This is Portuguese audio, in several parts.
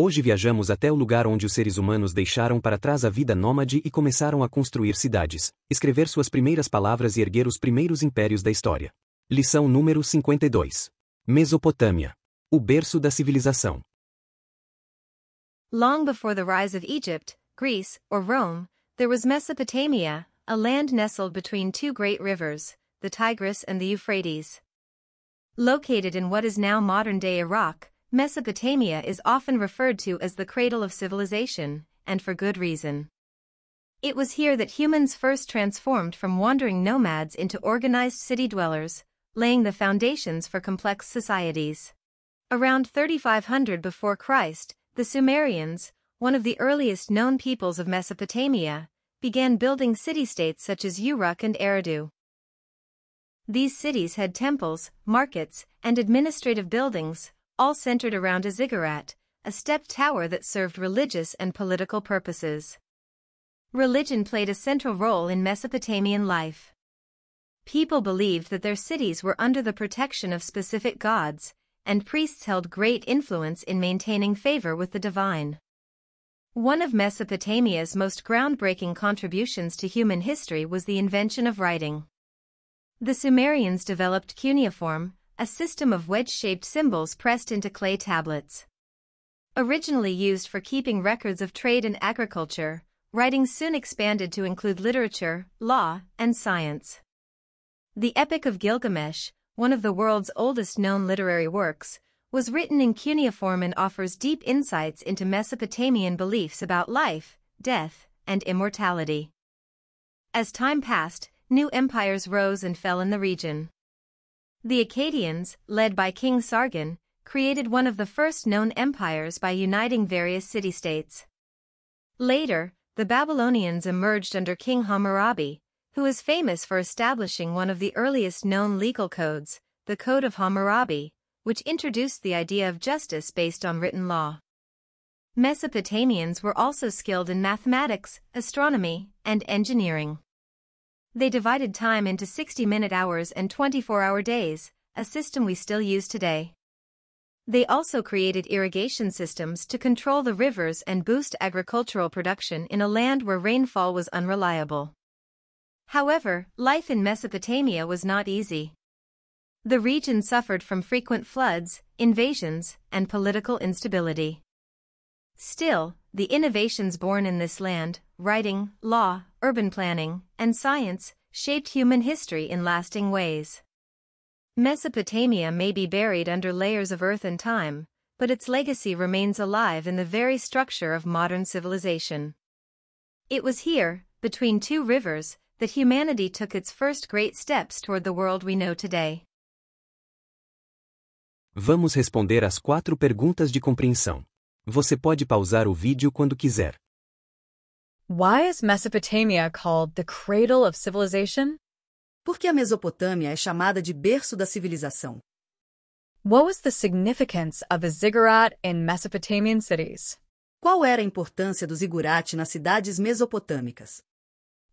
Hoje viajamos até o lugar onde os seres humanos deixaram para trás a vida nômade e começaram a construir cidades, escrever suas primeiras palavras e erguer os primeiros impérios da história. Lição número 52. Mesopotâmia. O berço da civilização. Long before the rise of Egypt, Greece, or Rome, there was Mesopotamia, a land nestled between two great rivers, the Tigris and the Euphrates. Located in what is now modern-day Iraq, Mesopotamia is often referred to as the cradle of civilization, and for good reason. It was here that humans first transformed from wandering nomads into organized city dwellers, laying the foundations for complex societies. Around 3500 before Christ, the Sumerians, one of the earliest known peoples of Mesopotamia, began building city-states such as Uruk and Eridu. These cities had temples, markets, and administrative buildings, all centered around a ziggurat, a stepped tower that served religious and political purposes. Religion played a central role in Mesopotamian life. People believed that their cities were under the protection of specific gods, and priests held great influence in maintaining favor with the divine. One of Mesopotamia's most groundbreaking contributions to human history was the invention of writing. The Sumerians developed cuneiform, a system of wedge-shaped symbols pressed into clay tablets. Originally used for keeping records of trade and agriculture, writing soon expanded to include literature, law, and science. The Epic of Gilgamesh, one of the world's oldest known literary works, was written in cuneiform and offers deep insights into Mesopotamian beliefs about life, death, and immortality. As time passed, new empires rose and fell in the region. The Akkadians, led by King Sargon, created one of the first known empires by uniting various city-states. Later, the Babylonians emerged under King Hammurabi, who is famous for establishing one of the earliest known legal codes, the Code of Hammurabi, which introduced the idea of justice based on written law. Mesopotamians were also skilled in mathematics, astronomy, and engineering. They divided time into 60-minute hours and 24-hour days, a system we still use today. They also created irrigation systems to control the rivers and boost agricultural production in a land where rainfall was unreliable. However, life in Mesopotamia was not easy. The region suffered from frequent floods, invasions, and political instability. Still, the innovations born in this land, writing, law, urban planning, and science, shaped human history in lasting ways. Mesopotamia may be buried under layers of earth and time, but its legacy remains alive in the very structure of modern civilization. It was here, between two rivers, that humanity took its first great steps toward the world we know today. Vamos responder às 4 perguntas de compreensão. Você pode pausar o vídeo quando quiser. Why is Mesopotamia called the cradle of civilization? Por que a Mesopotâmia é chamada de berço da civilização? What was the significance of a ziggurat in Mesopotamian cities? Qual era a importância do zigurate nas cidades mesopotâmicas?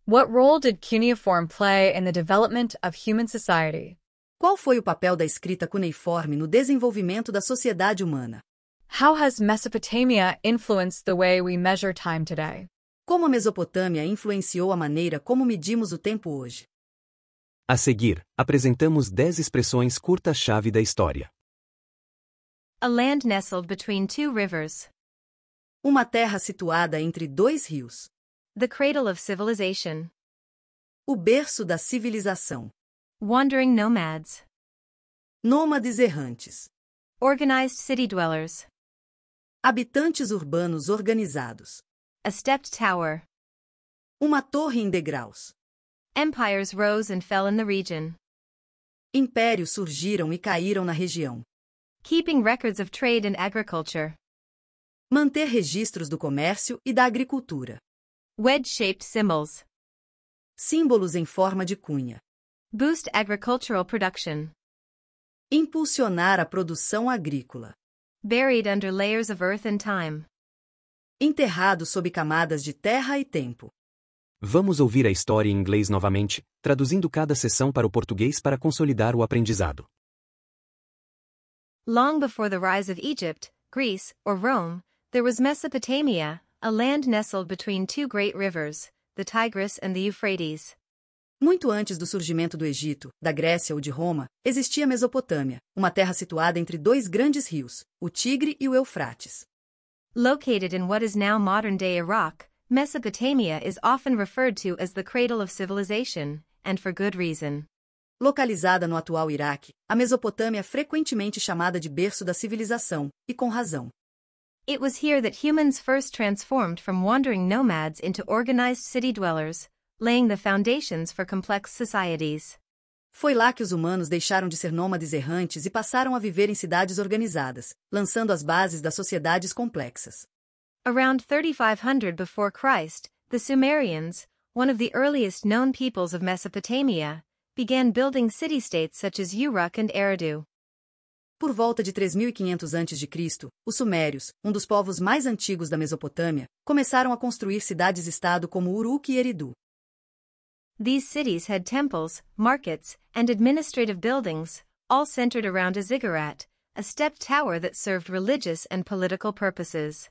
What role did cuneiform play in the development of human society? Qual foi o papel da escrita cuneiforme no desenvolvimento da sociedade humana? How has Mesopotamia influenced the way we measure time today? Como a Mesopotâmia influenciou a maneira como medimos o tempo hoje? A seguir, apresentamos 10 expressões curtas-chave da história. A land nestled between two rivers. Uma terra situada entre 2 rios. The cradle of civilization. O berço da civilização. Wandering nomads. Nômades errantes. Organized city dwellers. Habitantes urbanos organizados. A stepped tower. Uma torre em degraus. Empires rose and fell in the region. Impérios surgiram e caíram na região. Keeping records of trade and agriculture. Manter registros do comércio e da agricultura. Wedge-shaped symbols. Símbolos em forma de cunha. Boost agricultural production. Impulsionar a produção agrícola. Buried under layers of earth and time. Enterrado sob camadas de terra e tempo. Vamos ouvir a história em inglês novamente, traduzindo cada seção para o português para consolidar o aprendizado. Long before the rise of Egypt, Greece, or Rome, there was Mesopotamia, a land nestled between two great rivers, the Tigris and the Euphrates. Muito antes do surgimento do Egito, da Grécia ou de Roma, existia a Mesopotâmia, uma terra situada entre dois grandes rios, o Tigre e o Eufrates. Located in what is now modern-day Iraq, Mesopotamia is often referred to as the cradle of civilization, and for good reason. Localizada no atual Iraque, a Mesopotâmia é frequentemente chamada de berço da civilização, e com razão. It was here that humans first transformed from wandering nomads into organized city dwellers, laying the foundations for complex societies. Foi lá que os humanos deixaram de ser nômades errantes e passaram a viver em cidades organizadas, lançando as bases das sociedades complexas. Around 3500 before Christ, the Sumerians, one of the earliest known peoples of Mesopotamia, began building city-states such as Uruk and Eridu. Por volta de 3500 a.C., os Sumérios, um dos povos mais antigos da Mesopotâmia, começaram a construir cidades-estado como Uruk e Eridu. These cities had temples, markets, and administrative buildings, all centered around a ziggurat, a stepped tower that served religious and political purposes.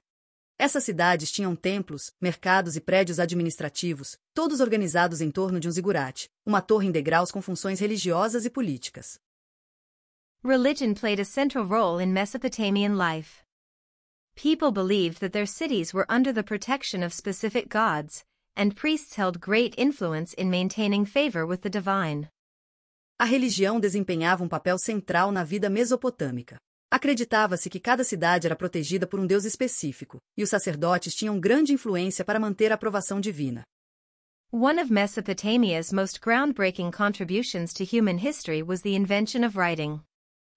Essas cidades tinham templos, mercados e prédios administrativos, todos organizados em torno de um zigurate, uma torre em degraus com funções religiosas e políticas. Religion played a central role in Mesopotamian life. People believed that their cities were under the protection of specific gods, and priests held great influence in maintaining favor with the divine. A religião desempenhava um papel central na vida mesopotâmica. Acreditava-se que cada cidade era protegida por um deus específico, e os sacerdotes tinham grande influência para manter a aprovação divina. One of Mesopotamia's most groundbreaking contributions to human history was the invention of writing.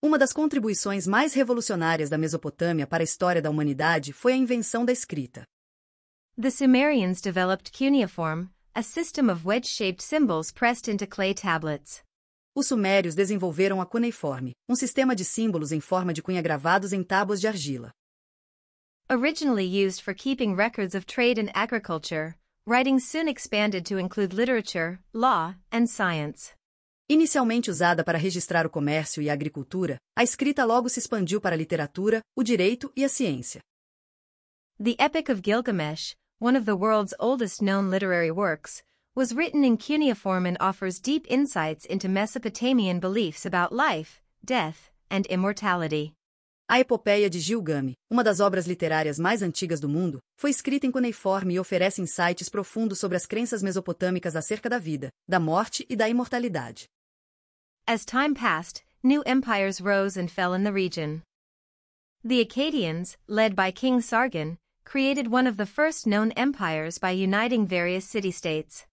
Uma das contribuições mais revolucionárias da Mesopotâmia para a história da humanidade foi a invenção da escrita. The Sumerians developed cuneiform, a system of wedge-shaped symbols pressed into clay tablets. Os sumérios desenvolveram a cuneiforme, um sistema de símbolos em forma de cunha gravados em tábuas de argila. Originally used for keeping records of trade and agriculture, writing soon expanded to include literature, law, and science. Inicialmente usada para registrar o comércio e a agricultura, a escrita logo se expandiu para a literatura, o direito e a ciência. The Epic of Gilgamesh, one of the world's oldest known literary works, was written in cuneiform and offers deep insights into Mesopotamian beliefs about life, death, and immortality. A Epopeia de Gilgame, uma das obras literárias mais antigas do mundo, foi escrita em cuneiforme e oferece insights profundos sobre as crenças mesopotâmicas acerca da vida, da morte e da imortalidade. As time passed, new empires rose and fell in the region. The Akkadians, led by King Sargon, created one of the first known empires by uniting various city-states.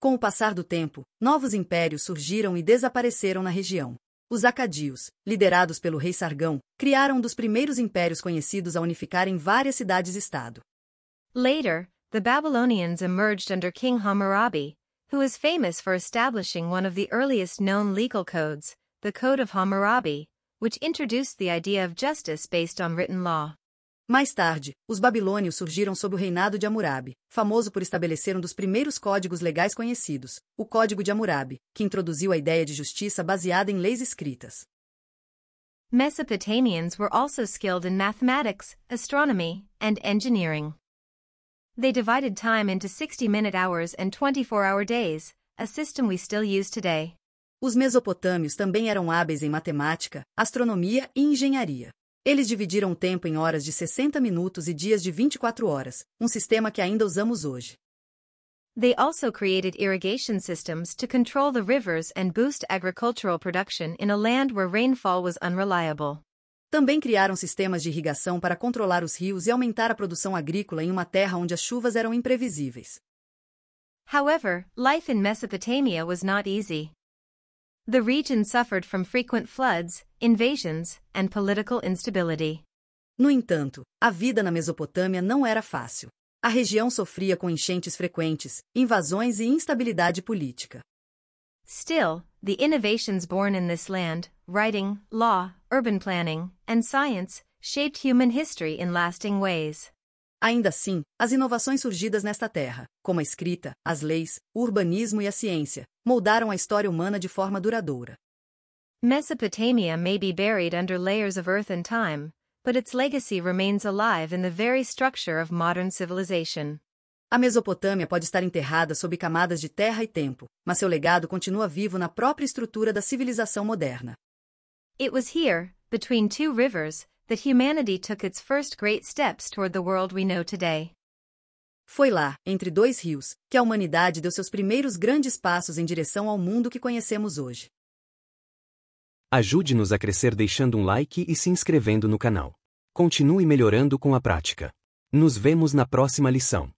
Com o passar do tempo, novos impérios surgiram e desapareceram na região. Os Acadios, liderados pelo rei Sargão, criaram um dos primeiros impérios conhecidos a unificarem várias cidades-estado. Later, the Babylonians emerged under King Hammurabi, who is famous for establishing one of the earliest known legal codes, the Code of Hammurabi, which introduced the idea of justice based on written law. Mais tarde, os babilônios surgiram sob o reinado de Hammurabi, famoso por estabelecer um dos primeiros códigos legais conhecidos, o Código de Hammurabi, que introduziu a ideia de justiça baseada em leis escritas. Mesopotamians were also skilled in mathematics, astronomy, and engineering. They divided time into 60-minute hours and 24-hour days, a system we still use today. Os mesopotâmios também eram hábeis em matemática, astronomia e engenharia. Eles dividiram o tempo em horas de 60 minutos e dias de 24 horas, um sistema que ainda usamos hoje. They also created irrigation systems to control the rivers and boost agricultural production in a land where rainfall was unreliable. Também criaram sistemas de irrigação para controlar os rios e aumentar a produção agrícola em uma terra onde as chuvas eram imprevisíveis. However, life in Mesopotamia was not easy. The region suffered from frequent floods, invasions, and political instability. No entanto, a vida na Mesopotâmia não era fácil. A região sofria com enchentes frequentes, invasões e instabilidade política. Still, the innovations born in this land, writing, law, urban planning, and science, shaped human history in lasting ways. Ainda assim, as inovações surgidas nesta terra, como a escrita, as leis, o urbanismo e a ciência, moldaram a história humana de forma duradoura. Mesopotamia may be buried under layers of earth and time, but its legacy remains alive in the very structure of modern civilization. A Mesopotâmia pode estar enterrada sob camadas de terra e tempo, mas seu legado continua vivo na própria estrutura da civilização moderna. It was here, between two rivers, that humanity took its first great steps toward the world we know today. Foi lá, entre dois rios, que a humanidade deu seus primeiros grandes passos em direção ao mundo que conhecemos hoje. Ajude-nos a crescer deixando um like e se inscrevendo no canal. Continue melhorando com a prática. Nos vemos na próxima lição.